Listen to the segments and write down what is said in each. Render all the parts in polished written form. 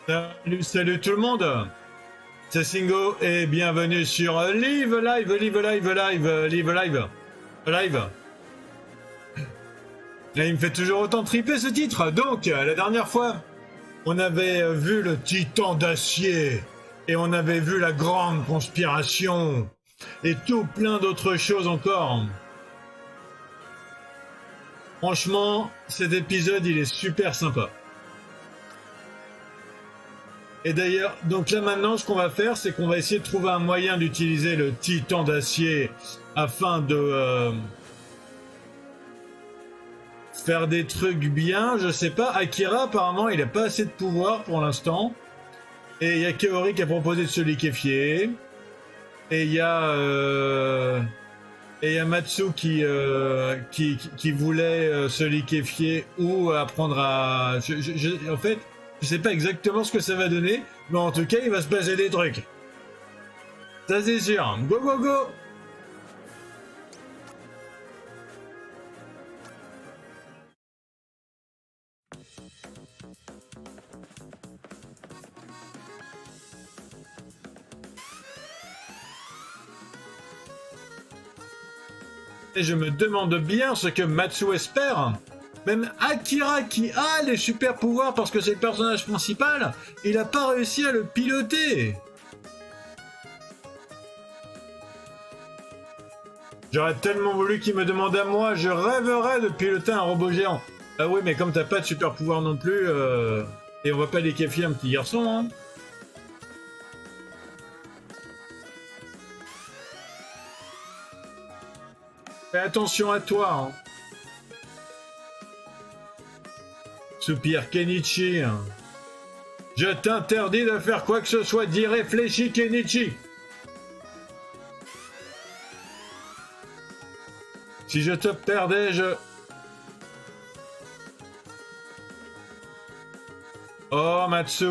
Salut, salut tout le monde, c'est Singo et bienvenue sur Live Live Live Live Live Live Live Live. Et il me fait toujours autant triper ce titre. Donc, la dernière fois, on avait vu le titan d'acier et on avait vu la grande conspiration et tout plein d'autres choses encore. Franchement, cet épisode, il est super sympa. Et d'ailleurs, donc là maintenant, ce qu'on va faire, c'est qu'on va essayer de trouver un moyen d'utiliser le titan d'acier afin de faire des trucs bien. Je sais pas, Akira, apparemment, il a pas assez de pouvoir pour l'instant. Et il y a Kaori qui a proposé de se liquéfier. Et il y a Matsu qui voulait se liquéfier ou apprendre à... en fait, je sais pas exactement ce que ça va donner, mais en tout cas, il va se passer des trucs. Ça c'est sûr. Go go go! Et je me demande bien ce que Matsu espère. Même Akira qui a les super pouvoirs parce que c'est le personnage principal, il a pas réussi à le piloter. J'aurais tellement voulu qu'il me demande à moi, je rêverais de piloter un robot géant. Ah oui, mais comme t'as pas de super pouvoir non plus, et on va pas liquéfier un petit garçon, hein. Fais attention à toi, hein. Soupire Kenichi. Je t'interdis de faire quoi que ce soit d'irréfléchi, Kenichi. Si je te perdais, je... Oh, Matsu.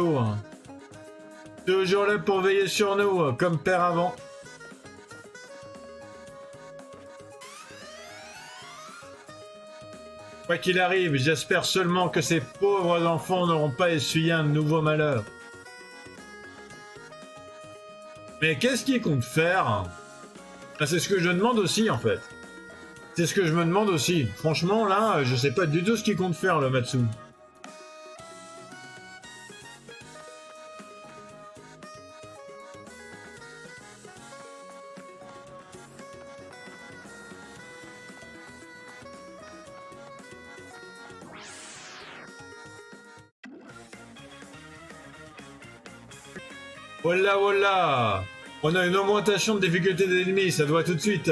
Toujours là pour veiller sur nous, comme père avant. Quoi qu'il arrive, j'espère seulement que ces pauvres enfants n'auront pas essuyé un nouveau malheur. Mais qu'est-ce qu'ils comptent faire? Ah, c'est ce que je demande aussi, en fait. C'est ce que je me demande aussi. Franchement, là, je sais pas du tout ce qu'il compte faire, le Matsu. Voilà, voilà. On a une augmentation de difficulté des ennemis, ça doit tout de suite...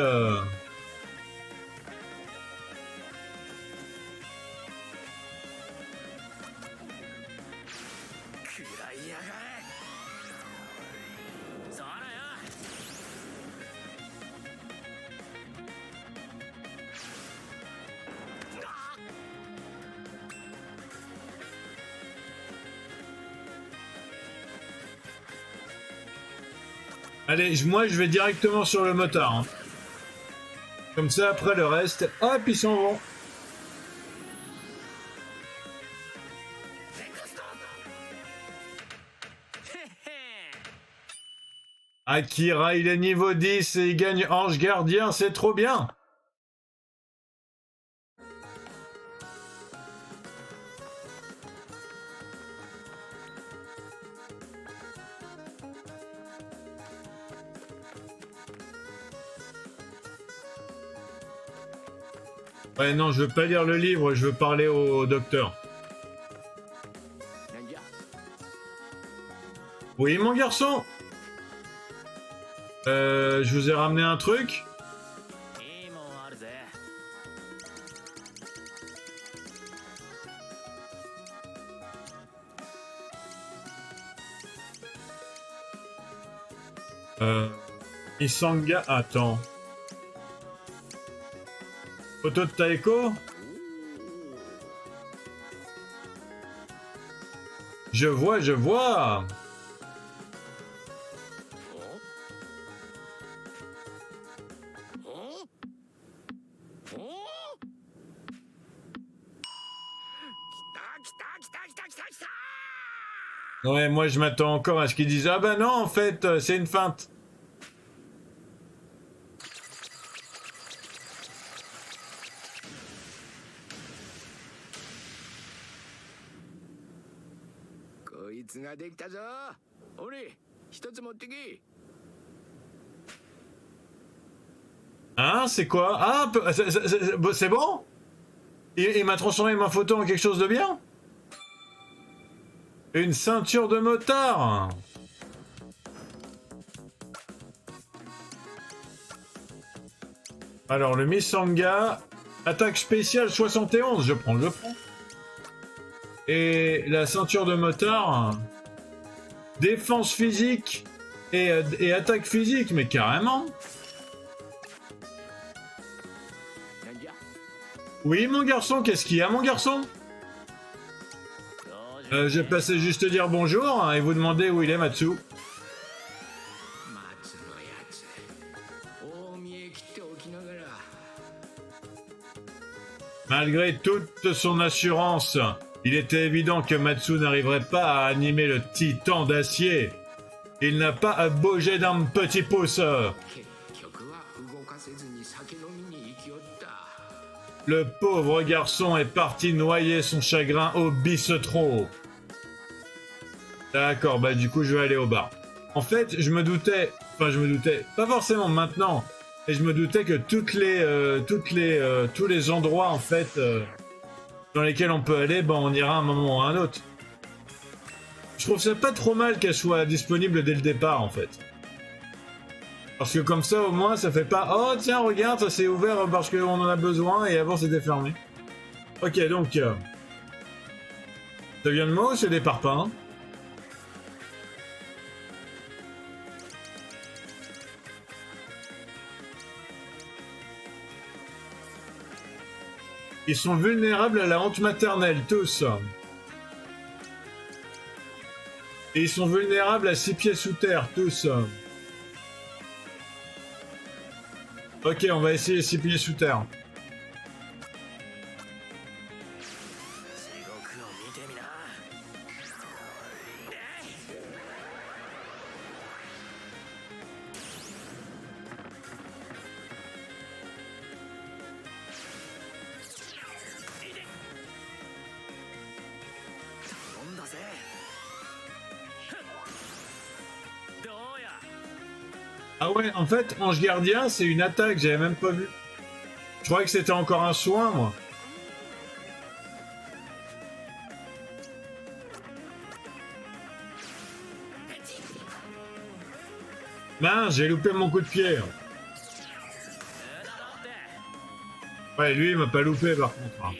Allez, moi je vais directement sur le motard. Hein. Comme ça, après le reste, hop, ils s'en vont. Akira, il est niveau 10 et il gagne Ange Gardien, c'est trop bien. Ouais, non, je veux pas lire le livre, je veux parler au docteur. Oui, mon garçon. Je vous ai ramené un truc. Isanga, attends. Photo de Taeko. Je vois, je vois. Ouais, moi je m'attends encore à ce qu'ils disent ah bah non en fait c'est une feinte. Hein, c'est quoi? Ah, c'est bon? Il m'a transformé ma photo en quelque chose de bien? Une ceinture de motard. Alors le Misanga, attaque spéciale 71, je prends. Et la ceinture de motard, défense physique et attaque physique, mais carrément. Oui mon garçon, qu'est-ce qu'il y a mon garçon? Je passais juste dire bonjour hein, et vous demander où il est Matsu. Malgré toute son assurance, il était évident que Matsu n'arriverait pas à animer le titan d'acier. Il n'a pas à bouger d'un petit pouce. Le pauvre garçon est parti noyer son chagrin au bistrot. D'accord, bah du coup je vais aller au bar. En fait, je me doutais, pas forcément maintenant, mais je me doutais que tous les endroits en fait dans lesquels on peut aller, ben on ira à un moment ou à un autre. Je trouve ça pas trop mal qu'elle soit disponible dès le départ en fait. Parce que comme ça au moins ça fait pas oh tiens regarde ça s'est ouvert parce qu'on en a besoin et avant c'était fermé. Ok donc ça vient de moi ou c'est des parpaings? Ils sont vulnérables à la honte maternelle, tous. Et ils sont vulnérables à 6 pieds sous terre, tous. Ok, on va essayer 6 pieds sous terre. Ah ouais, en fait, Ange Gardien, c'est une attaque, j'avais même pas vu. Je croyais que c'était encore un soin, moi. Mince, j'ai loupé mon coup de pied. Ouais, lui, il m'a pas loupé, par contre. Hein.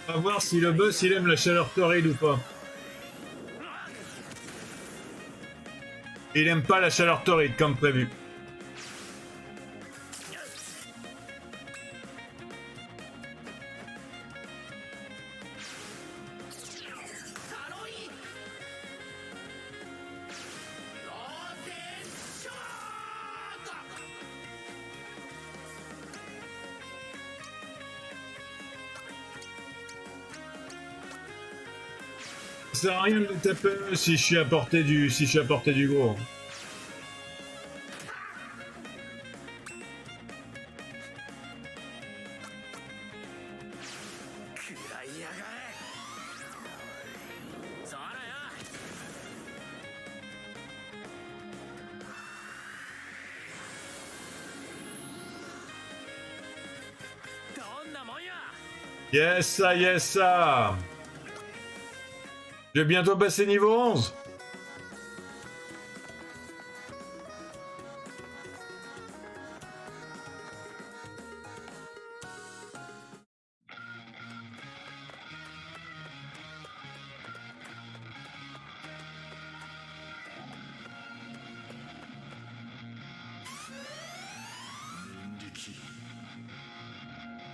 On va voir si le boss, il aime la chaleur torride ou pas. Il aime pas la chaleur torride, comme prévu. Ça sert à rien de le taper si je suis à portée du gros. Yes, ça, yes, ça. Je vais bientôt passer niveau 11.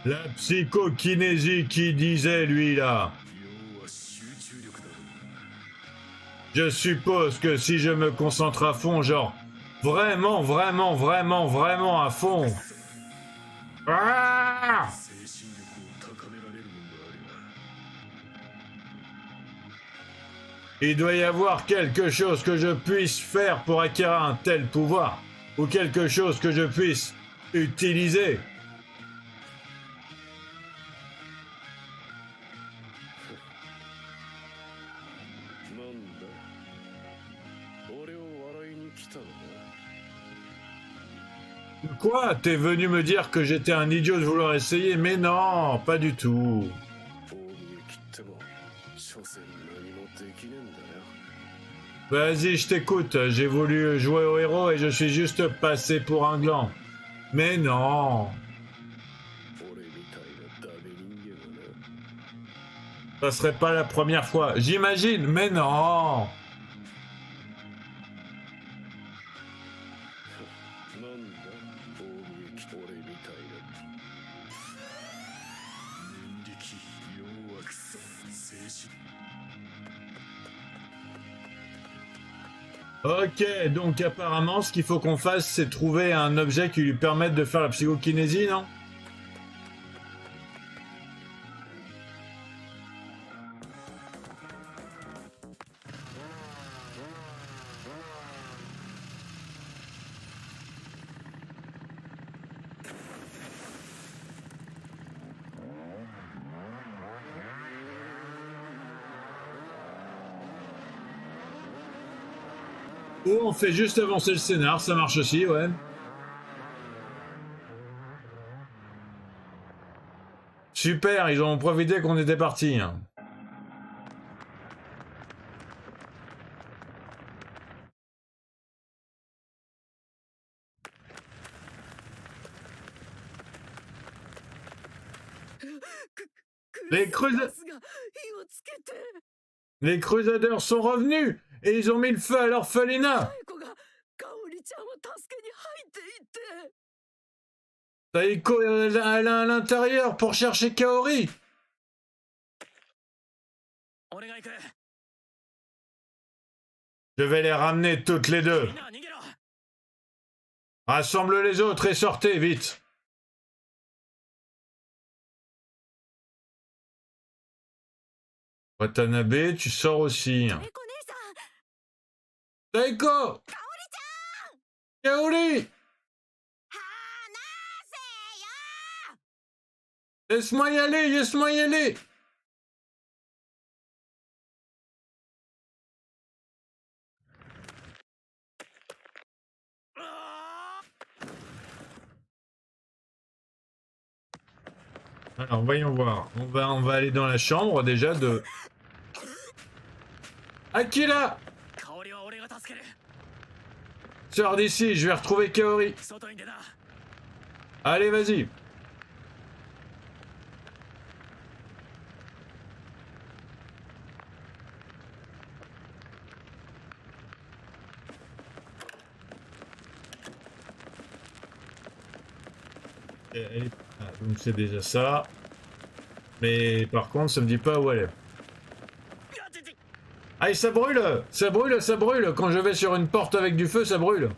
La psychokinésie qui disait, lui, là. Je suppose que si je me concentre à fond, genre vraiment, vraiment, vraiment, vraiment à fond. Ah! Il doit y avoir quelque chose que je puisse faire pour acquérir un tel pouvoir, ou quelque chose que je puisse utiliser. Quoi? T'es venu me dire que j'étais un idiot de vouloir essayer? Mais non, pas du tout. Vas-y, je t'écoute. J'ai voulu jouer au héros et je suis juste passé pour un gland. Mais non. Ça serait pas la première fois. J'imagine, mais non. Ok, donc apparemment, ce qu'il faut qu'on fasse, c'est trouver un objet qui lui permette de faire la psychokinésie, non? Ou on fait juste avancer le scénar, ça marche aussi, ouais. Super, ils ont profité qu'on était partis. Hein. Les, Les Crusaders sont revenus et ils ont mis le feu à l'orphelinat. Taiko est à l'intérieur pour chercher Kaori. Je vais les ramener toutes les deux. Rassemble les autres et sortez vite. Watanabe, tu sors aussi. Taiko! Kaori! Laisse-moi y aller, laisse-moi y aller! Alors, voyons voir. On va aller dans la chambre déjà de... Akira! Sors d'ici, je vais retrouver Kaori. Allez, vas-y. Ah, donc c'est déjà ça. Mais par contre, ça me dit pas où elle est. Aïe, ça brûle! Ça brûle, ça brûle! Quand je vais sur une porte avec du feu, ça brûle!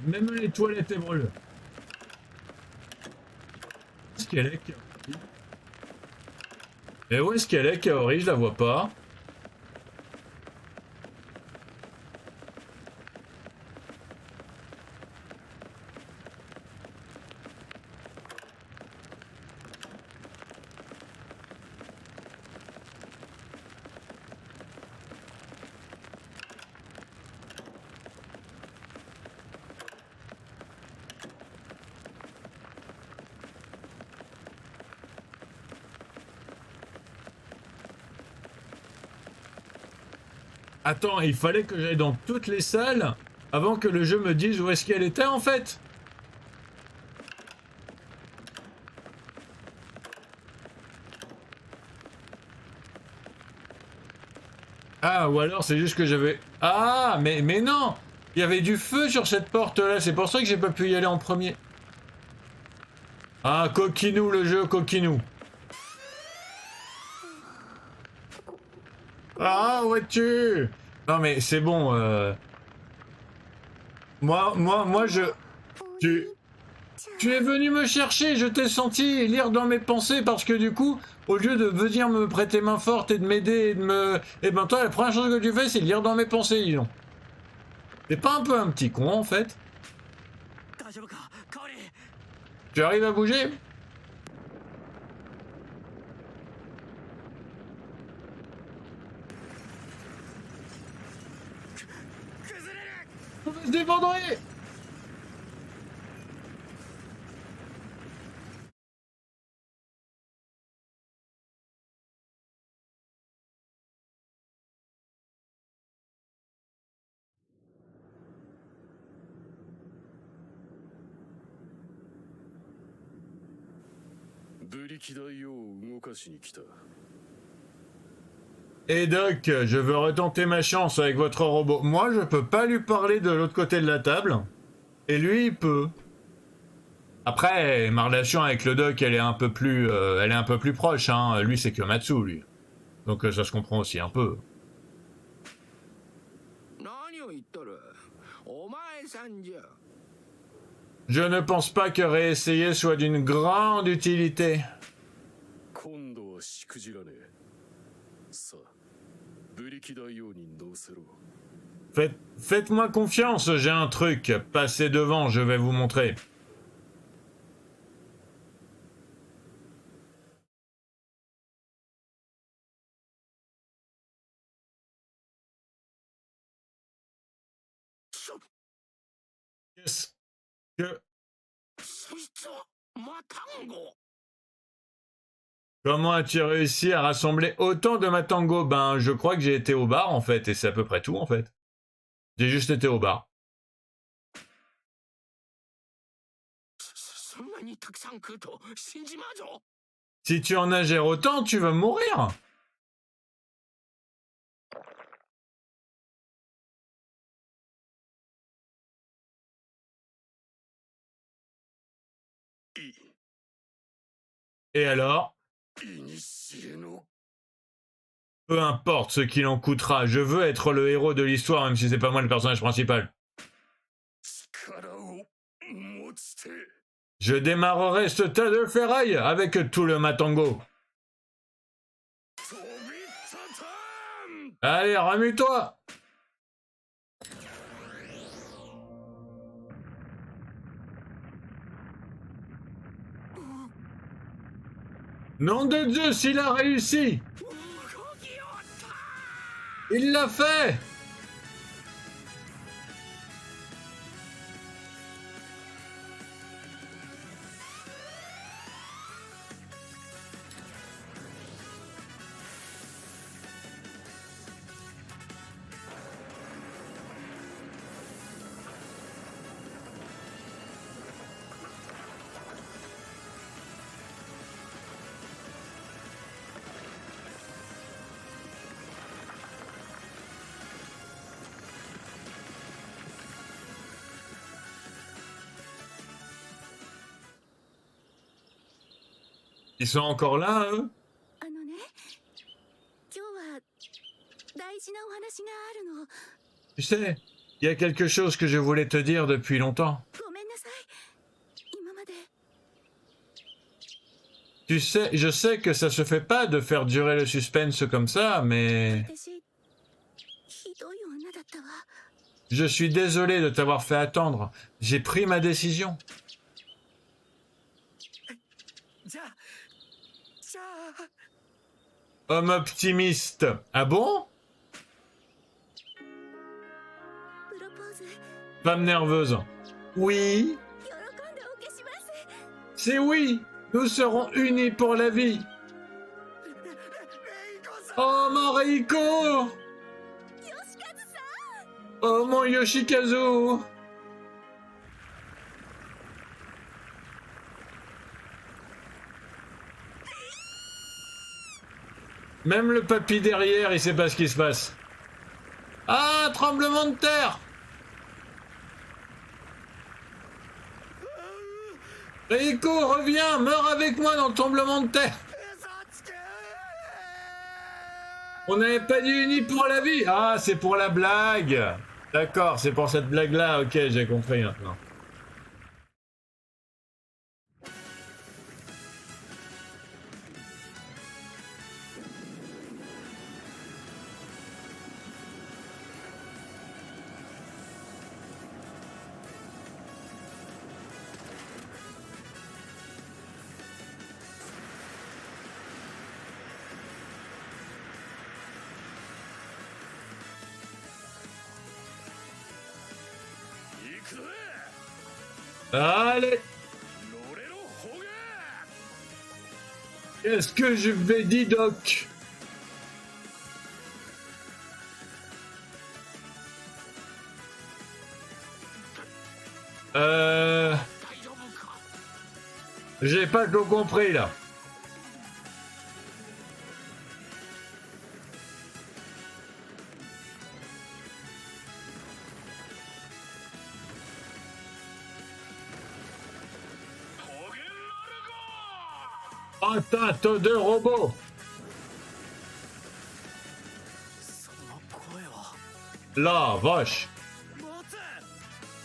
Même les toilettes, elles brûlent. Où est-ce qu'elle est, Kaori? Et où est-ce qu'elle est, Kaori? Je la vois pas. Attends, il fallait que j'aille dans toutes les salles avant que le jeu me dise où est-ce qu'elle était en fait. Ah, ou alors c'est juste que j'avais... Ah, mais non! Il y avait du feu sur cette porte-là, c'est pour ça que j'ai pas pu y aller en premier. Ah, coquinou le jeu, coquinou. Ah, où es-tu? Non mais c'est bon, moi, Tu, tu es venu me chercher, je t'ai senti lire dans mes pensées parce que du coup, au lieu de venir me prêter main forte et de m'aider et de me... Eh ben toi, la première chose que tu fais, c'est lire dans mes pensées, dis donc. T'es pas un peu un petit con, en fait? Tu arrives à bouger? On va se défendrer! Et Doc, je veux retenter ma chance avec votre robot. Moi, je peux pas lui parler de l'autre côté de la table. Et lui, il peut. Après, ma relation avec le Doc, elle est un peu plus proche. Hein. Lui, c'est que Matsu, lui. Donc ça se comprend aussi un peu. Je ne pense pas que réessayer soit d'une grande utilité. Faites-moi confiance, j'ai un truc. Passez devant, je vais vous montrer. Qu'est-ce que... Comment as-tu réussi à rassembler autant de Matango? Ben, je crois que j'ai été au bar, en fait, et c'est à peu près tout, en fait. J'ai juste été au bar. Si tu en ingères autant, tu vas mourir. Et alors? Peu importe ce qu'il en coûtera, je veux être le héros de l'histoire, même si c'est pas moi le personnage principal. Je démarrerai ce tas de ferraille avec tout le Matango. Allez, remue-toi! Nom de Dieu, s'il a réussi! Il l'a fait! Ils sont encore là, eux? Tu sais, il y a quelque chose que je voulais te dire depuis longtemps. Tu sais, je sais que ça se fait pas de faire durer le suspense comme ça, mais... Je suis désolé de t'avoir fait attendre. J'ai pris ma décision. Homme optimiste. Ah bon? Femme nerveuse. Oui. C'est oui. Nous serons unis pour la vie. Oh mon Reiko. Oh mon Yoshikazu. Même le papy derrière, il sait pas ce qui se passe. Ah, tremblement de terre! Rico, reviens, meurs avec moi dans le tremblement de terre. On n'avait pas dit uni pour la vie. Ah, c'est pour la blague. D'accord, c'est pour cette blague-là. Ok, j'ai compris maintenant. Allez! Qu'est-ce que je vais dire, Doc? J'ai pas tout compris là. Atteinte de robot. La vache.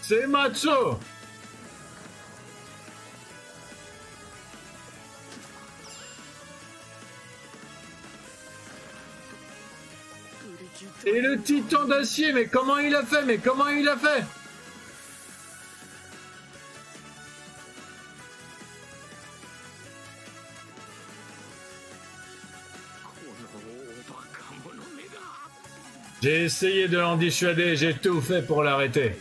C'est Matsu. Et le titan d'acier, mais comment il a fait? Mais comment il a fait? J'ai essayé de l'en dissuader, j'ai tout fait pour l'arrêter.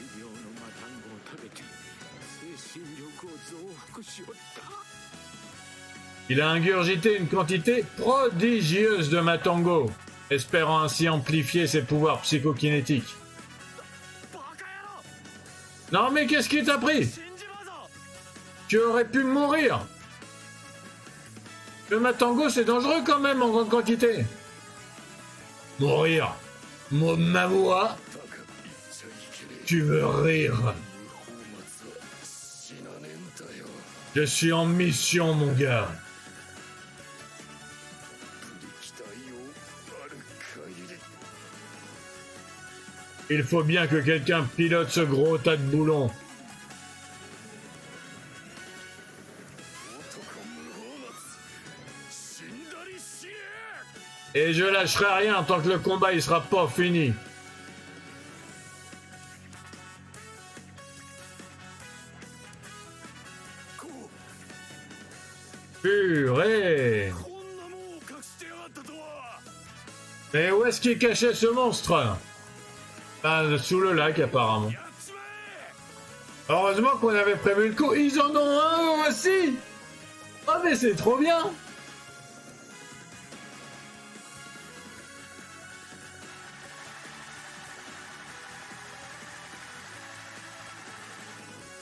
Il a ingurgité une quantité prodigieuse de Matango, espérant ainsi amplifier ses pouvoirs psychokinétiques. Non mais qu'est-ce qui t'a pris? Tu aurais pu mourir. Le Matango c'est dangereux quand même en grande quantité. Mourir. Ma voix. Tu veux rire. Je suis en mission mon gars. Il faut bien que quelqu'un pilote ce gros tas de boulons. Et je lâcherai rien tant que le combat il sera pas fini. Purée! Mais où est-ce qu'il cachait ce monstre? Ah, sous le lac apparemment. Heureusement qu'on avait prévu le coup. Ils en ont un aussi! Oh mais c'est trop bien!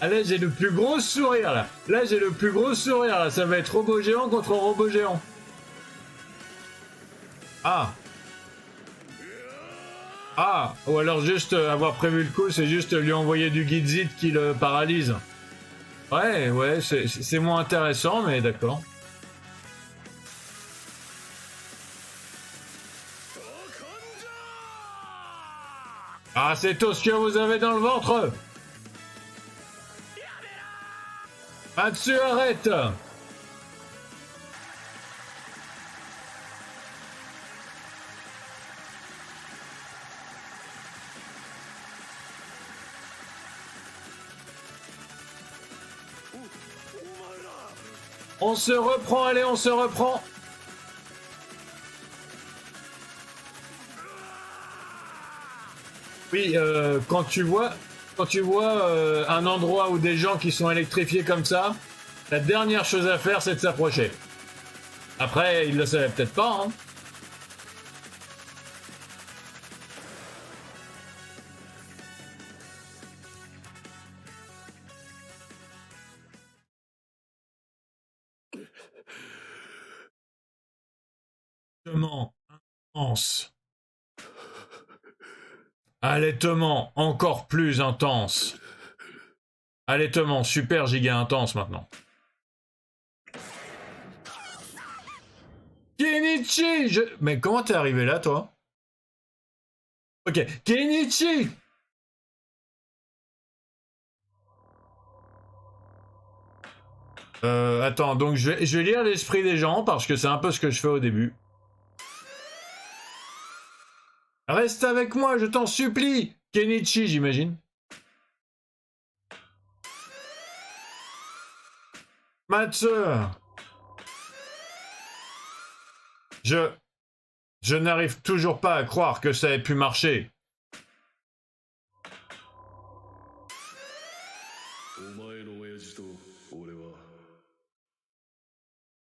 Ah là j'ai le plus gros sourire là. Là j'ai le plus gros sourire là. Ça va être robot géant contre robot géant. Ah. Ah. Ou alors juste avoir prévu le coup, c'est juste lui envoyer du guidzit qui le paralyse. Ouais, c'est moins intéressant, mais d'accord. Ah, c'est tout ce que vous avez dans le ventre. Matsu, arrête. On se reprend, allez, on se reprend. Oui, quand tu vois un endroit où des gens qui sont électrifiés comme ça, la dernière chose à faire, c'est de s'approcher. Après, ils le savaient peut-être pas, hein. Intense. Allaitement encore plus intense. Allaitement super giga intense maintenant. Kenichi Mais comment t'es arrivé là, toi? Ok, Kenichi. Attends, donc je vais lire l'esprit des gens parce que c'est un peu ce que je fais au début. Reste avec moi, je t'en supplie. Kenichi, j'imagine. Matsu. Je n'arrive toujours pas à croire que ça ait pu marcher.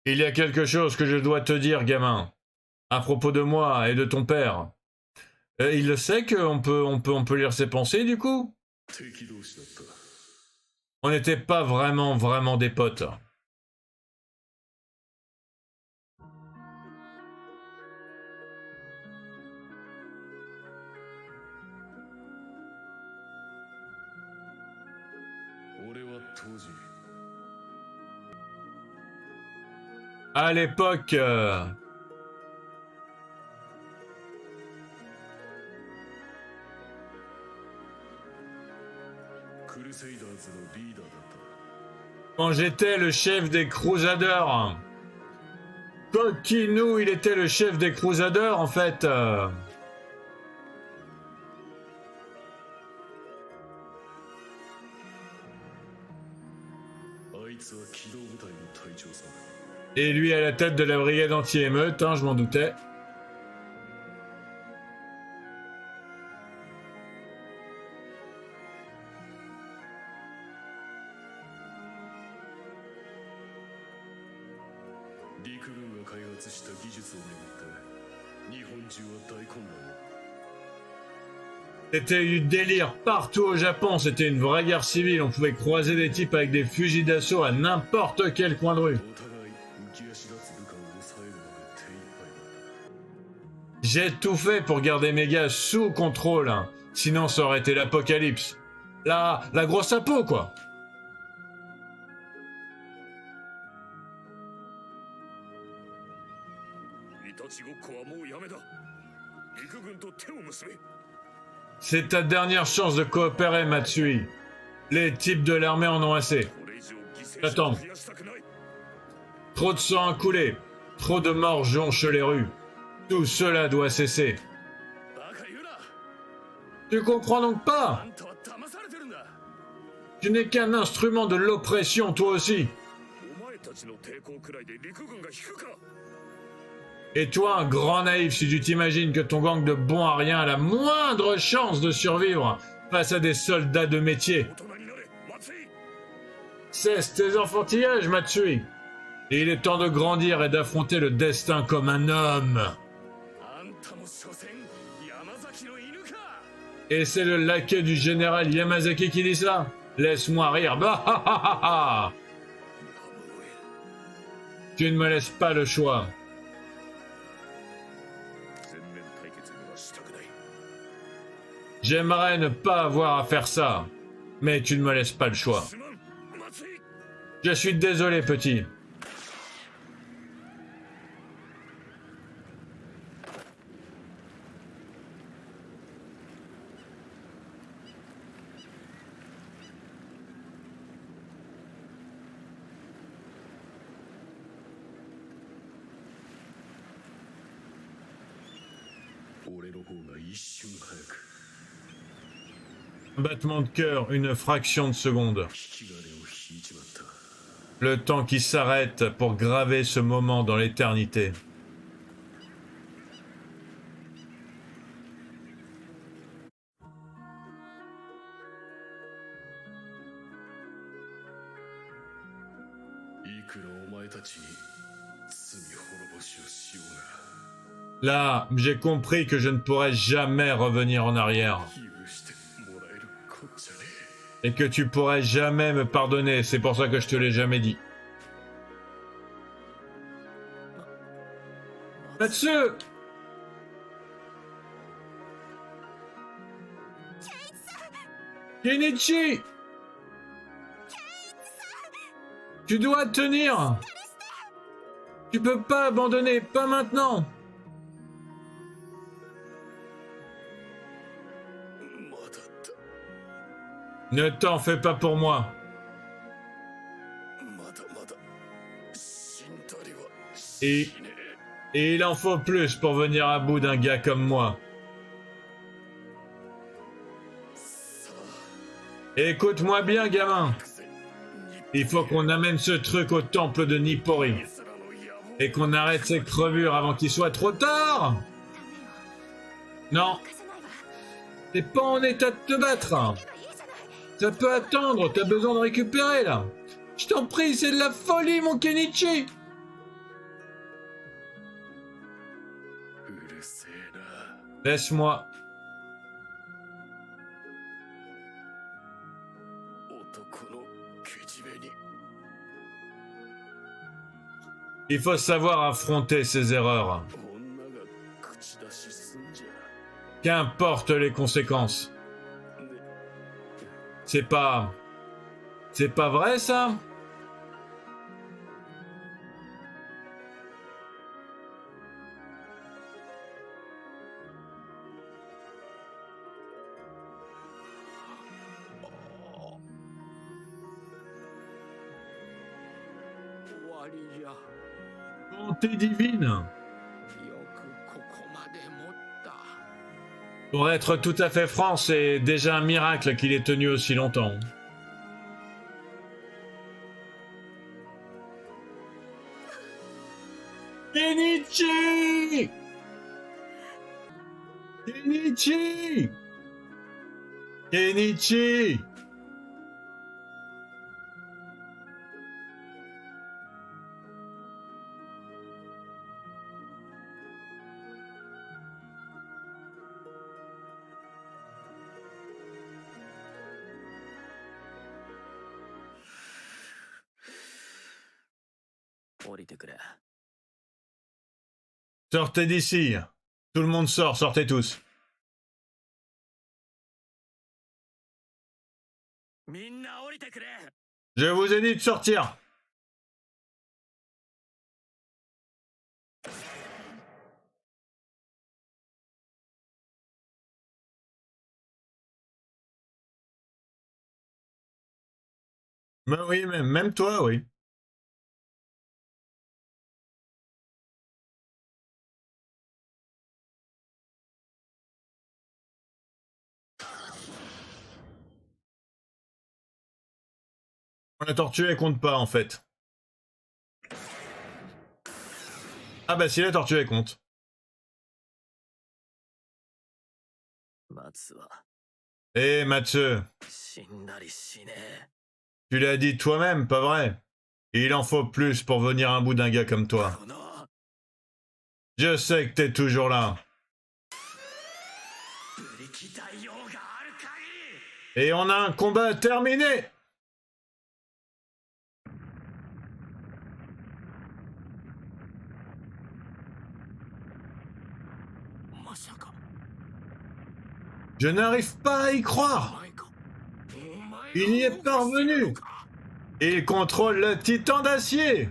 Il y a quelque chose que je dois te dire, gamin. À propos de moi et de ton père. Il le sait qu'on peut lire ses pensées, du coup? On n'était pas vraiment des potes. À l'époque... Quand j'étais le chef des Crusaders. Kokinu, il était le chef des Crusaders, en fait. Et lui à la tête de la brigade anti-émeute, hein, je m'en doutais. C'était du délire partout au Japon, c'était une vraie guerre civile, on pouvait croiser des types avec des fusils d'assaut à n'importe quel coin de rue. J'ai tout fait pour garder mes gars sous contrôle, hein. Sinon ça aurait été l'apocalypse. La grosse apo, quoi. C'est ta dernière chance de coopérer, Matsui. Les types de l'armée en ont assez. Attends. Trop de sang a coulé. Trop de morts jonchent les rues. Tout cela doit cesser. Tu comprends donc pas? Tu n'es qu'un instrument de l'oppression, toi aussi. Et toi, un grand naïf, si tu t'imagines que ton gang de bons à rien a la moindre chance de survivre face à des soldats de métier. Cesse tes enfantillages, Matsui. Et il est temps de grandir et d'affronter le destin comme un homme. Et c'est le laquais du général Yamazaki qui dit ça. Laisse-moi rire. Bah ha ha ha ha. Tu ne me laisses pas le choix. J'aimerais ne pas avoir à faire ça, mais tu ne me laisses pas le choix. Je suis désolé, petit. Un battement de cœur, une fraction de seconde. Le temps qui s'arrête pour graver ce moment dans l'éternité. Là, j'ai compris que je ne pourrais jamais revenir en arrière. Et que tu pourrais jamais me pardonner, c'est pour ça que je te l'ai jamais dit. Matsu! Kenichi! Tu dois tenir! Tu peux pas abandonner, pas maintenant! Ne t'en fais pas pour moi. Et il en faut plus pour venir à bout d'un gars comme moi. Écoute-moi bien, gamin. Il faut qu'on amène ce truc au temple de Nippori. Et qu'on arrête ces crevures avant qu'il soit trop tard. Non. T'es pas en état de te battre. Ça peut attendre, t'as besoin de récupérer là. Je t'en prie, c'est de la folie, mon Kenichi. Laisse-moi. Il faut savoir affronter ses erreurs. Qu'importe les conséquences. C'est pas vrai, ça? Bonté divine. Pour être tout à fait franc, c'est déjà un miracle qu'il ait tenu aussi longtemps. Kenichi! Kenichi! Kenichi! Sortez d'ici. Tout le monde sort, sortez tous. Je vous ai dit de sortir. Ben oui, même toi, oui. La tortue, elle compte pas, en fait. Ah bah si, la tortue, elle compte. Hé, Matsu, tu l'as dit toi-même, pas vrai? Il en faut plus pour venir à bout d'un gars comme toi. Je sais que t'es toujours là. Et on a un combat terminé! Je n'arrive pas à y croire! Il y est parvenu! Il contrôle le titan d'acier!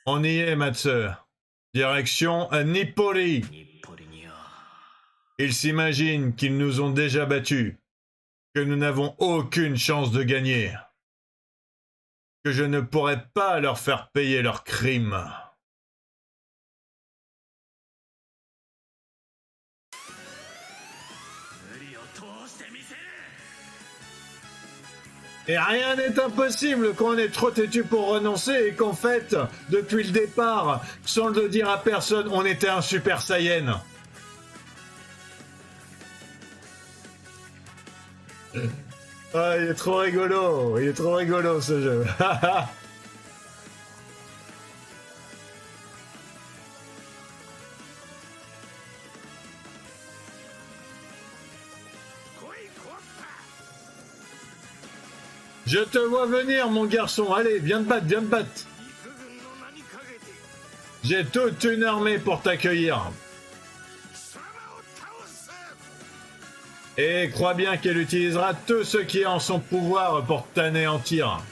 On y est, Matsu. Direction Nippori. Ils s'imaginent qu'ils nous ont déjà battus, que nous n'avons aucune chance de gagner, que je ne pourrai pas leur faire payer leurs crimes. Et rien n'est impossible quand on est trop têtu pour renoncer et qu'en fait, depuis le départ, sans le dire à personne, on était un Super Saiyan. Ah, il est trop rigolo ce jeu. Je te vois venir, mon garçon. Allez, viens te battre, viens te battre. J'ai toute une armée pour t'accueillir. Et crois bien qu'elle utilisera tout ce qui est en son pouvoir pour t'anéantir.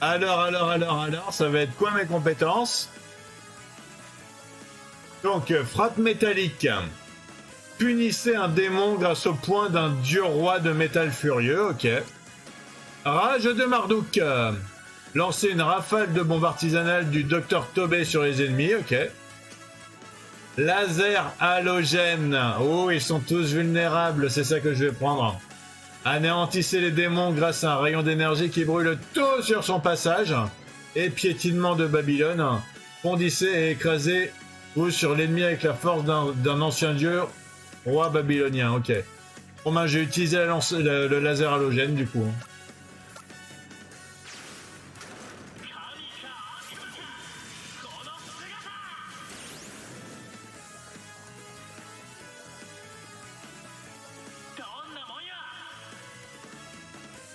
Alors, ça va être quoi mes compétences? Donc, frappe métallique. Punissez un démon grâce au point d'un dieu roi de métal furieux, ok. Rage de Marduk. Lancez une rafale de bombe artisanale du docteur Tobé sur les ennemis, ok. Laser halogène. Oh, ils sont tous vulnérables, c'est ça que je vais prendre. Anéantissez les démons grâce à un rayon d'énergie qui brûle tout sur son passage. Et piétinement de Babylone. Fondissez et écrasez-vous sur l'ennemi avec la force d'un ancien dieu, roi babylonien. Ok. Bon ben j'ai utilisé le laser halogène du coup.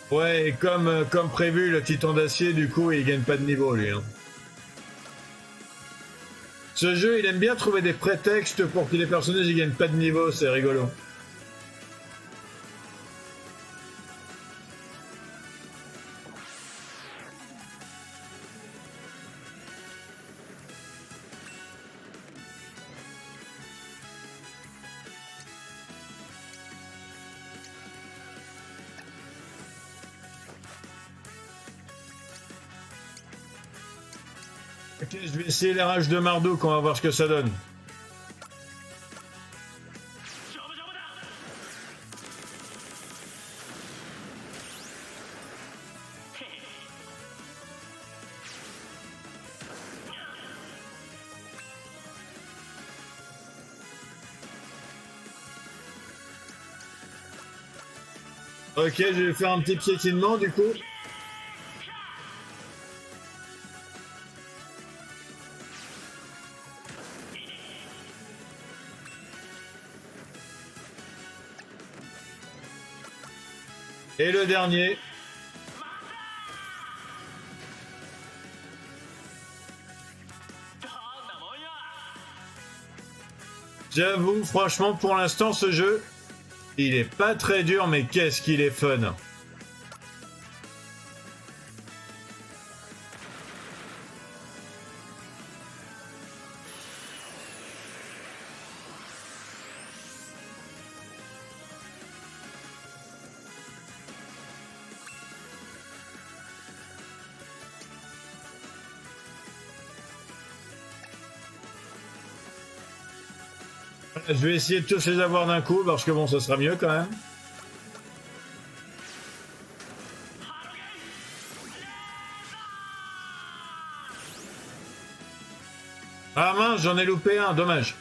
Ouais, et comme prévu, le titan d'acier, du coup, il gagne pas de niveau, lui. Hein. Ce jeu, il aime bien trouver des prétextes pour que les personnages ils gagnent pas de niveau, c'est rigolo. Ok, je vais essayer les rages de Marduk, on va voir ce que ça donne. Ok, je vais faire un petit piétinement du coup. Et le dernier. J'avoue, franchement, pour l'instant, ce jeu, il est pas très dur, mais qu'est-ce qu'il est fun. Je vais essayer de tous les avoir d'un coup, parce que bon, ça sera mieux quand même. Ah mince, j'en ai loupé un, dommage.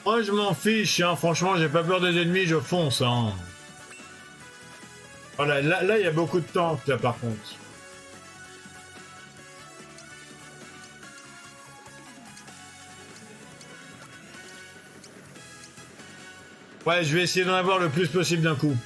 Moi je m'en fiche, hein. Franchement j'ai pas peur des ennemis, je fonce. Hein. Voilà, là il y a beaucoup de tanks là par contre. Ouais, je vais essayer d'en avoir le plus possible d'un coup.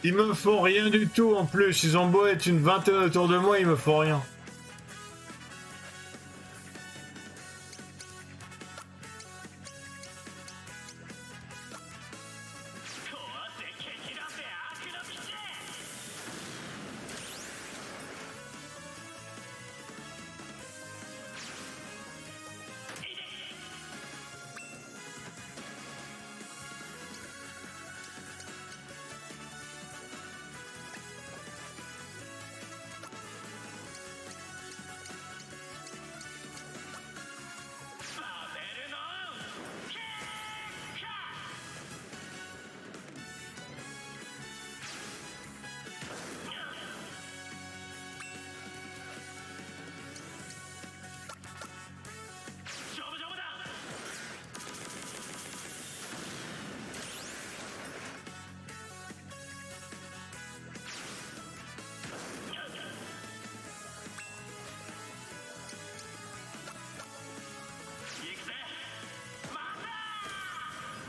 Ils me font rien du tout en plus. Ils ont beau être une vingtaine autour de moi, ils me font rien.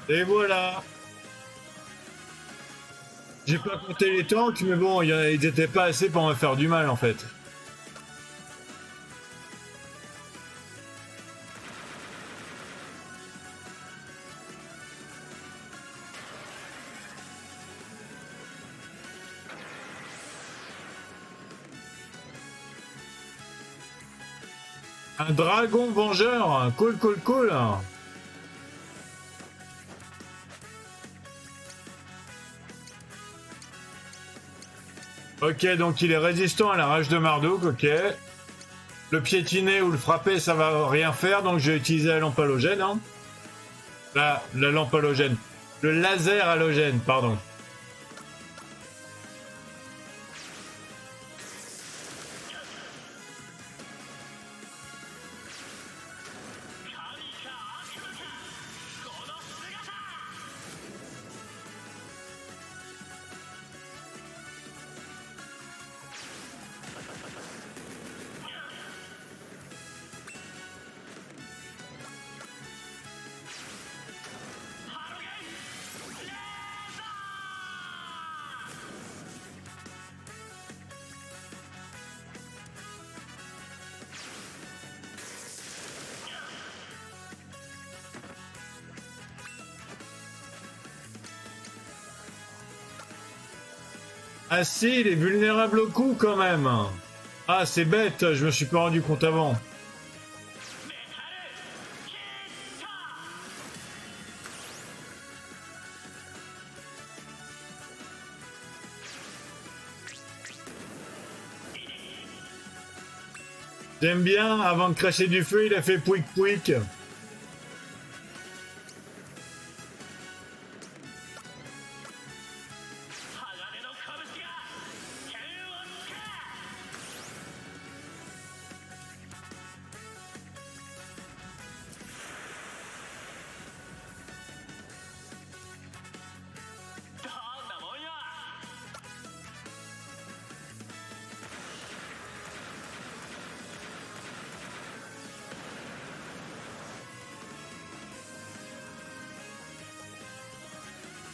Et voilà. J'ai pas compté les tanks, mais bon, ils étaient pas assez pour me faire du mal en fait. Un dragon vengeur, cool, cool, cool. Ok, donc il est résistant à la rage de Marduk, ok. Le piétiner ou le frapper, ça va rien faire, donc je vais utiliser la lampe halogène. Hein. La lampe halogène. Le laser halogène, pardon. Ah si, il est vulnérable au coup quand même. Ah, c'est bête, je me suis pas rendu compte avant. J'aime bien, avant de cracher du feu, il a fait pouic pouic.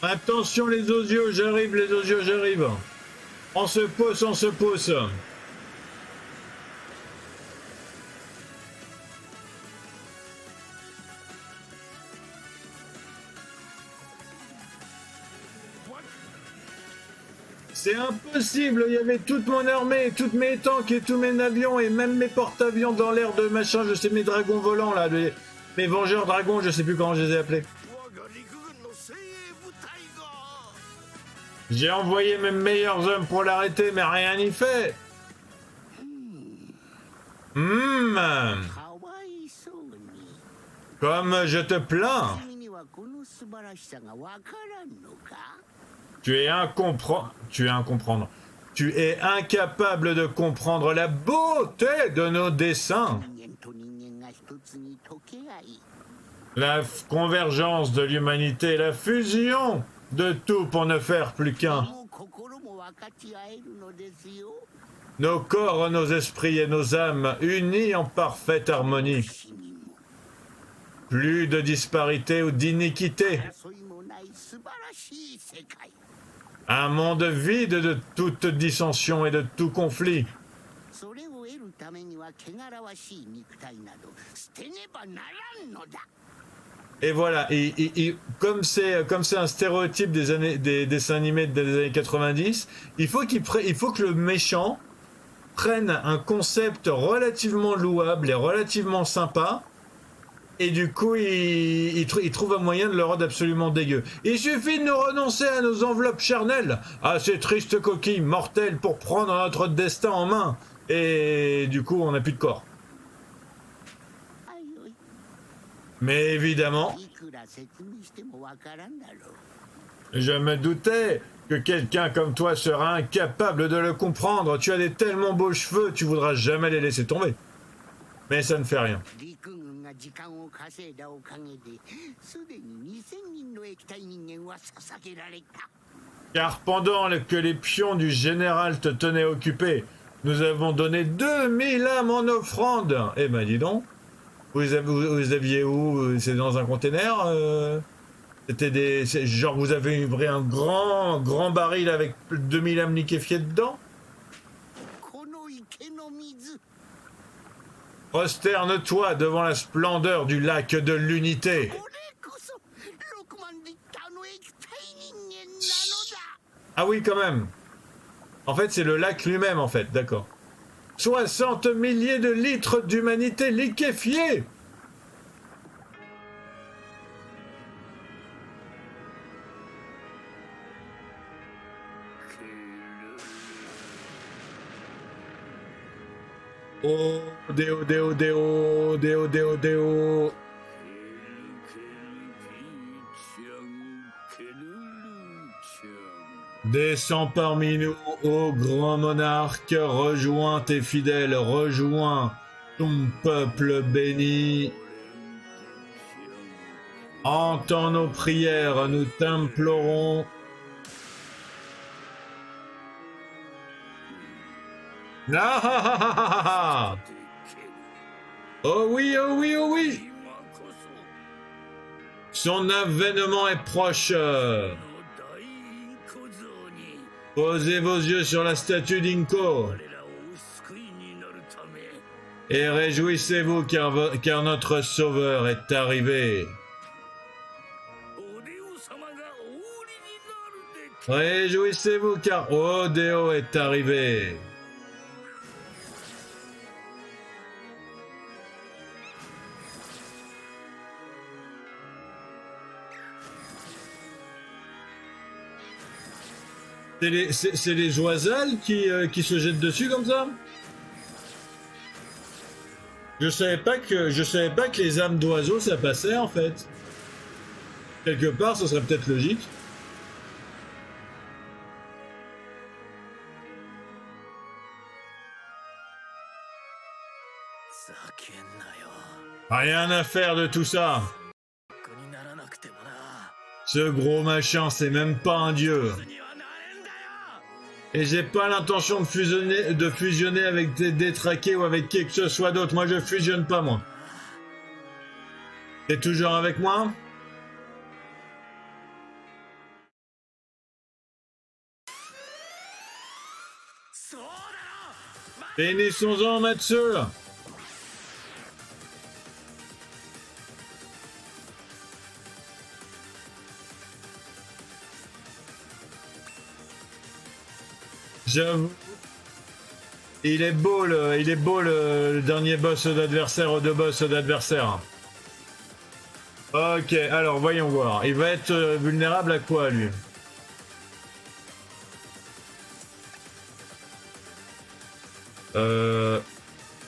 Attention les osios, j'arrive les osios, j'arrive. On se pousse, on se pousse. C'est impossible, il y avait toute mon armée, toutes mes tanks et tous mes avions et même mes porte-avions dans l'air de machin, je sais mes dragons volants là, mes vengeurs dragons, je sais plus comment je les ai appelés. J'ai envoyé mes meilleurs hommes pour l'arrêter, mais rien n'y fait. Comme je te plains. Tu es incompréhensible. Tu es incapable de comprendre la beauté de nos dessins. La convergence de l'humanité, la fusion de tout pour ne faire plus qu'un. Nos corps, nos esprits et nos âmes unis en parfaite harmonie. Plus de disparité ou d'iniquité. Un monde vide de toute dissension et de tout conflit. それを得るためには汚らわしい肉体など捨てねばならんのだ。 Et voilà, comme c'est un stéréotype des dessins animés des années 90, il faut que le méchant prenne un concept relativement louable et relativement sympa, et du coup il trouve un moyen de le rendre absolument dégueu. Il suffit de nous renoncer à nos enveloppes charnelles, à ces tristes coquilles mortelles pour prendre notre destin en main, et du coup on n'a plus de corps. Mais évidemment, いくら説明してもわからんだろう。 je me doutais que quelqu'un comme toi sera incapable de le comprendre. Tu as des tellement beaux cheveux, tu voudras jamais les laisser tomber. Mais ça ne fait rien. 陸軍が時間を稼いだおかげですでに2000人の液体人間は捧げられた。 Car pendant que les pions du général te tenaient occupé, nous avons donné 2000 âmes en offrande. Eh ben dis donc, vous les aviez où? C'est dans un container C'était genre vous avez ouvert un grand baril avec 2000 âmes liquéfiées dedans? この池の水。 Prosterne-toi devant la splendeur du lac de l'unité. これこそ6万リッターの液体人間なのだ。 Ah oui, quand même. En fait, c'est le lac lui-même, en fait, d'accord. 60 milliers de litres d'humanité liquéfiée. Oh, déo, déo, déo, déo, déo, déo. Descends parmi nous, ô grand monarque, rejoins tes fidèles, rejoins ton peuple béni. Entends nos prières, nous t'implorons. Ah, ah, ah, ah, ah, ah. Oh oui, oh oui, oh oui. Son avènement est proche. Posez vos yeux sur la statue d'Inko et réjouissez-vous car notre sauveur est arrivé. Réjouissez-vous car Odeo est arrivé. C'est les oiselles qui se jettent dessus comme ça? Je savais pas que les âmes d'oiseaux ça passait en fait. Quelque part, ce serait peut-être logique. Rien à faire de tout ça. Ce gros machin, c'est même pas un dieu. Et j'ai pas l'intention de fusionner avec des détraqués ou avec qui que ce soit d'autre. Moi, je fusionne pas, moi. T'es toujours avec moi? Finissons-en, Matsu. J'avoue. Il est beau le dernier boss d'adversaire, deux boss d'adversaire. Ok, alors voyons voir. Il va être vulnérable à quoi lui?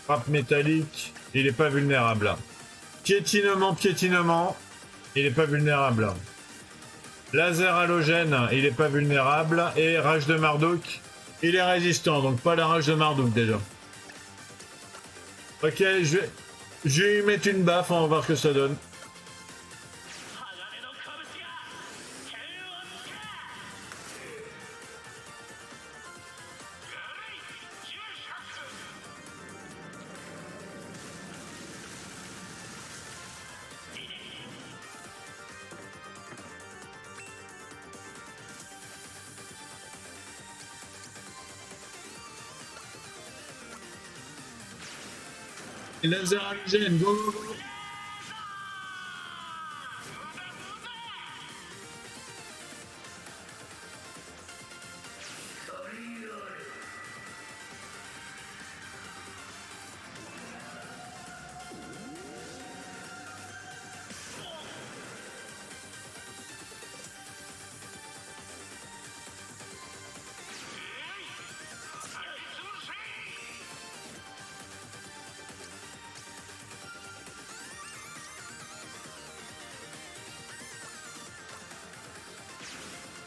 Frappe métallique, il est pas vulnérable. Piétinement, piétinement, il est pas vulnérable. Laser halogène, il est pas vulnérable. Et rage de Marduk, il est résistant, donc pas la rage de Marduk déjà. Ok, je vais lui mettre une baffe, on va voir ce que ça donne. Et laser halogène, go go go.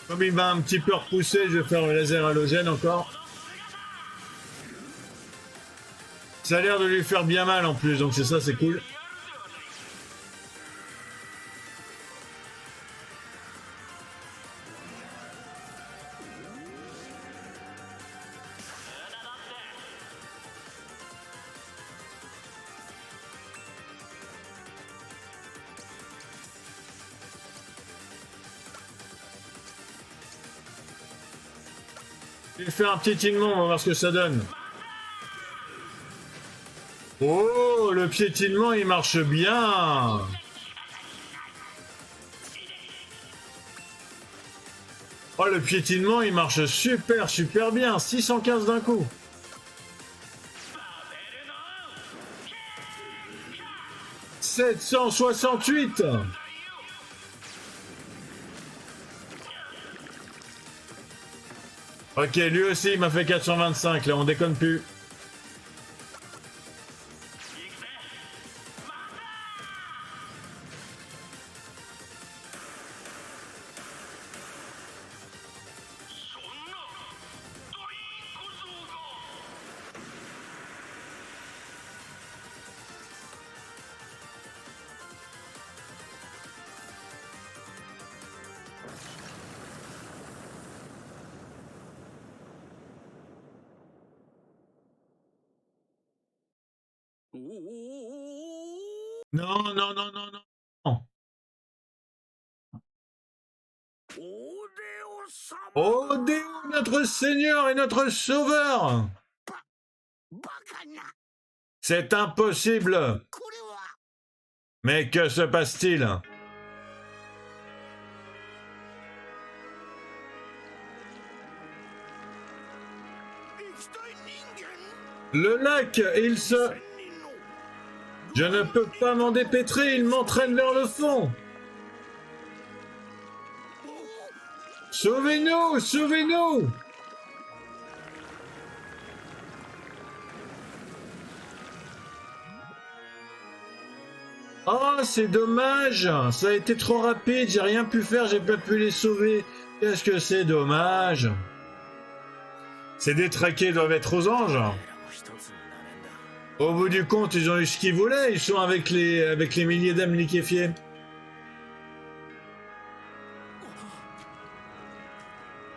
Comme il m'a un petit peu repoussé, je vais faire le laser halogène encore. Ça a l'air de lui faire bien mal en plus, donc c'est ça, c'est cool. Je vais faire un petit piétinement, on va voir ce que ça donne. Oh, le piétinement, il marche bien. Oh, le piétinement, il marche super, super bien. 615 d'un coup. « 768 !» Ok, lui aussi, il m'a fait 425, là, on déconne plus. Non, non, non, non, non. Oh Déo, notre Seigneur et notre Sauveur! C'est impossible! Mais que se passe-t-il? Le lac, il se... Je ne peux pas m'en dépêtrer, il m'entraîne vers le fond! Sauvez-nous! Sauvez-nous! Oh, c'est dommage! Ça a été trop rapide, j'ai rien pu faire, j'ai pas pu les sauver. Qu'est-ce que c'est dommage! Ces détraqués doivent être aux anges. Au bout du compte, ils ont eu ce qu'ils voulaient, ils sont avec les milliers d'âmes liquéfiées.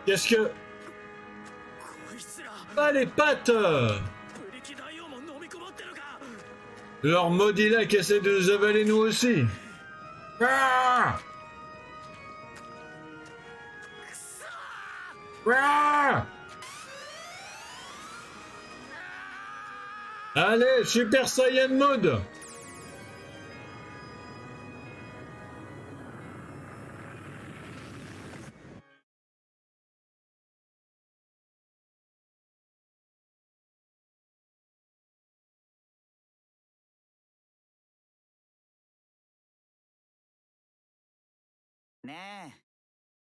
Qu'est-ce que... Ah, les pattes! Leur maudit lac essaie de nous avaler nous aussi. Ah! Ah! Allez, Super Saiyan Mode!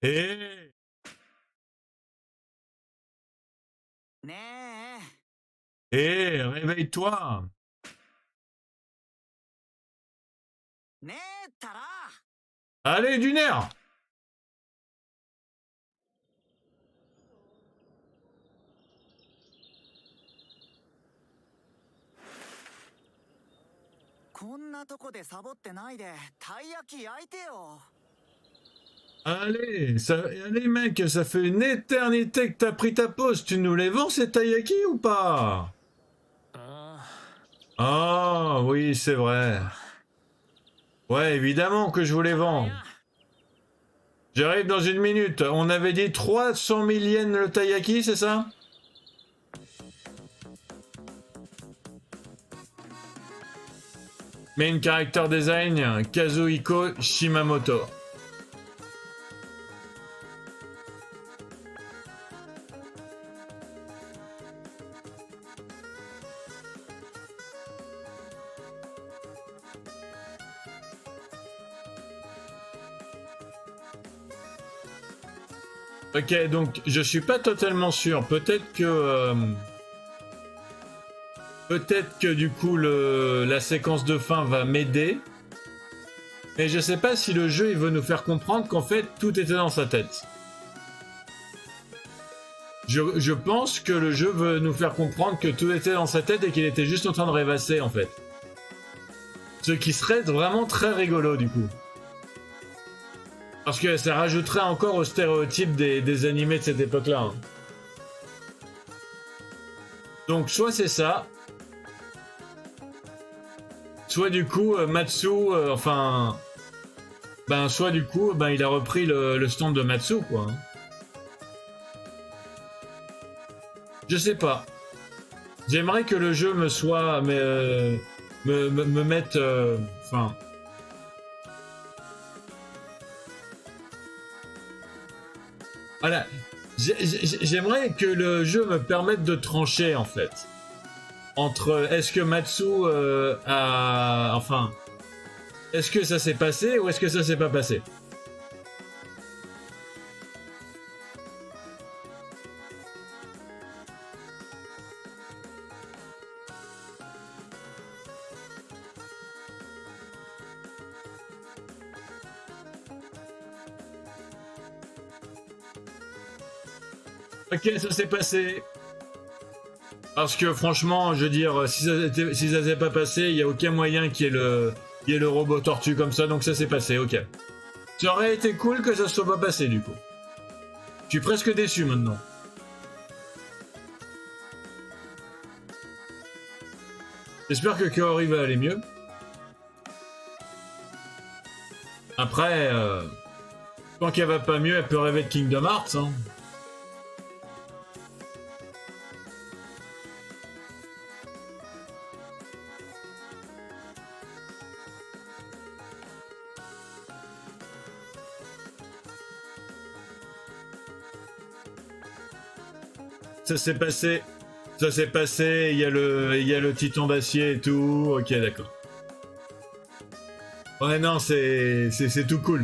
Hé! Hé, réveille-toi! Allez, du nerf! Allez, allez mec, ça fait une éternité que t'as pris ta pause. Tu nous les vends ces taiyaki ou pas? Ah oui, c'est vrai. Ouais, évidemment que je vous les vends. J'arrive dans une minute. On avait dit 300 000 yens le taiyaki, c'est ça? Main character design, Kazuhiko Shimamoto. Ok, donc je suis pas totalement sûr. Peut-être que du coup la séquence de fin va m'aider. Mais je sais pas si le jeu il veut nous faire comprendre qu'en fait tout était dans sa tête. Je pense que le jeu veut nous faire comprendre que tout était dans sa tête et qu'il était juste en train de rêvasser en fait. Ce qui serait vraiment très rigolo du coup. Parce que ça rajouterait encore au stéréotype des animés de cette époque-là. Hein. Donc soit c'est ça, soit du coup Matsu, soit du coup il a repris le stand de Matsu quoi. Hein. Je sais pas. J'aimerais que le jeu me soit, me mette, voilà. J'aimerais que le jeu me permette de trancher en fait. Entre est-ce que Matsu est-ce que ça s'est passé ou est-ce que ça s'est pas passé? Ok, ça s'est passé. Parce que franchement, je veux dire, si ça s'est pas passé, il y a aucun moyen qu'il y ait le robot tortue comme ça, donc ça s'est passé, ok. Ça aurait été cool que ça se soit pas passé du coup. Je suis presque déçu maintenant. J'espère que Kaori va aller mieux. Après, tant qu'elle va pas mieux, elle peut rêver de Kingdom Hearts, hein. Ça s'est passé, il y a le titan d'acier et tout, ok d'accord. Ouais non, c'est tout cool.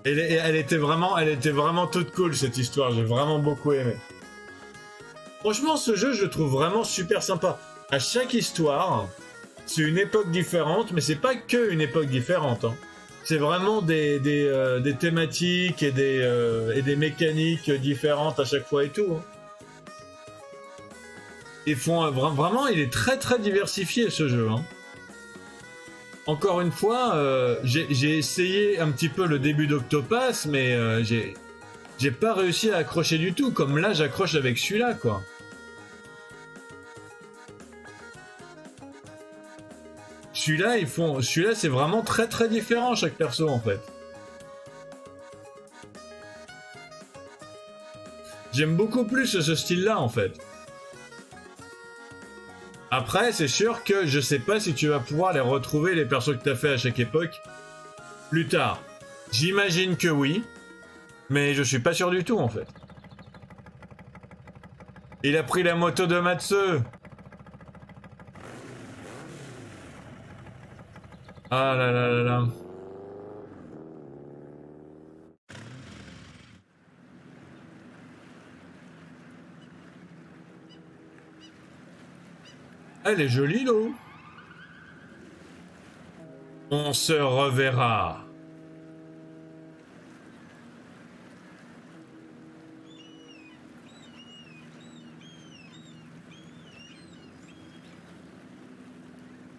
Elle était vraiment toute cool cette histoire, j'ai vraiment beaucoup aimé. Franchement ce jeu je le trouve vraiment super sympa. À chaque histoire, c'est une époque différente, mais c'est pas que une époque différente. Hein. C'est vraiment des thématiques et des mécaniques différentes à chaque fois et tout. Hein. Ils font vraiment, il est très très diversifié ce jeu. Hein. Encore une fois, j'ai essayé un petit peu le début d'Octopass, mais j'ai pas réussi à accrocher du tout. Comme là, j'accroche avec celui-là, quoi. Celui-là, c'est vraiment très très différent chaque perso en fait. J'aime beaucoup plus ce style-là en fait. Après, c'est sûr que je sais pas si tu vas pouvoir les retrouver les persos que t'as fait à chaque époque plus tard. J'imagine que oui, mais je suis pas sûr du tout en fait. Il a pris la moto de Matsu. Ah là là là là. Elle est jolie l'eau. On se reverra.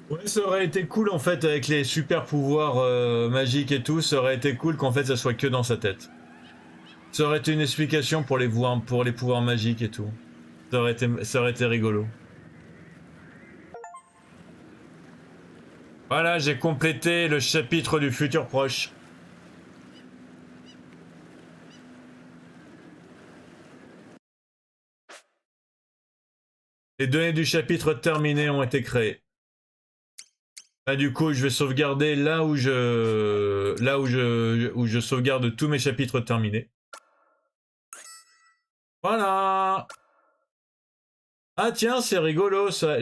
Ouais, ça aurait été cool en fait avec les super pouvoirs magiques et tout, ça aurait été cool qu'en fait ça soit que dans sa tête. Ça aurait été une explication pour pour les pouvoirs magiques et tout. Ça aurait été rigolo. Voilà, j'ai complété le chapitre du futur proche. Les données du chapitre terminé ont été créées. Bah, du coup, je vais sauvegarder où je sauvegarde tous mes chapitres terminés. Voilà. Ah tiens, c'est rigolo ça.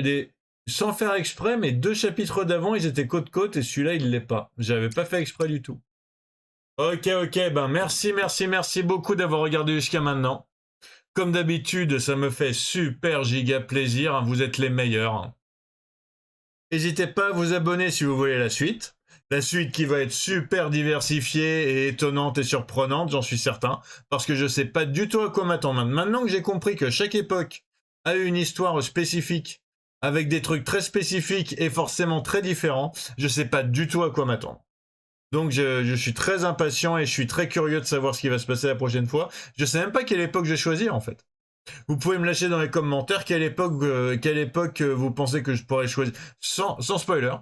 Sans faire exprès, mais 2 chapitres d'avant, ils étaient côte-côte et celui-là, il l'est pas. J'avais pas fait exprès du tout. Ok, ben merci beaucoup d'avoir regardé jusqu'à maintenant. Comme d'habitude, ça me fait super giga plaisir, hein, vous êtes les meilleurs. N'hésitez pas à vous abonner si vous voulez la suite. La suite qui va être super diversifiée et étonnante et surprenante, j'en suis certain, parce que je sais pas du tout à quoi m'attendre. Maintenant que j'ai compris que chaque époque a eu une histoire spécifique, avec des trucs très spécifiques et forcément très différents, je sais pas du tout à quoi m'attendre. Donc je suis très impatient et je suis très curieux de savoir ce qui va se passer la prochaine fois. Je sais même pas quelle époque je vais choisir en fait. Vous pouvez me lâcher dans les commentaires quelle époque vous pensez que je pourrais choisir, sans spoiler,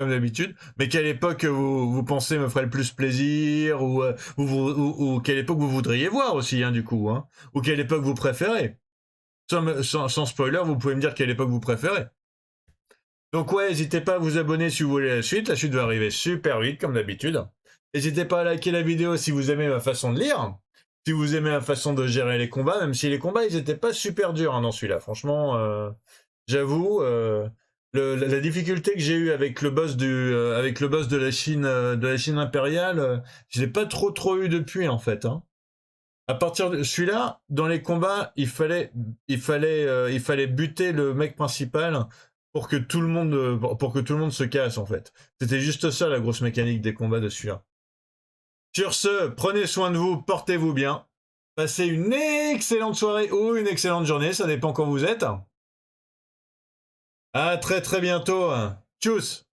comme d'habitude, mais quelle époque vous pensez me ferait le plus plaisir, ou quelle époque vous voudriez voir aussi, hein, du coup, hein, ou quelle époque vous préférez. Sans spoiler, vous pouvez me dire quelle époque vous préférez. Donc ouais, n'hésitez pas à vous abonner si vous voulez la suite va arriver super vite, comme d'habitude. N'hésitez pas à liker la vidéo si vous aimez ma façon de lire. Si vous aimez la façon de gérer les combats, même si les combats ils étaient pas super durs hein, dans celui-là, franchement, j'avoue, la difficulté que j'ai eue avec le boss de la Chine impériale, je l'ai pas trop eu depuis en fait. Hein. À partir de celui-là, dans les combats, il fallait buter le mec principal pour que tout le monde se casse en fait. C'était juste ça la grosse mécanique des combats de celui-là. Sur ce, prenez soin de vous, portez-vous bien. Passez une excellente soirée ou une excellente journée, ça dépend quand vous êtes. À très bientôt. Tchuss!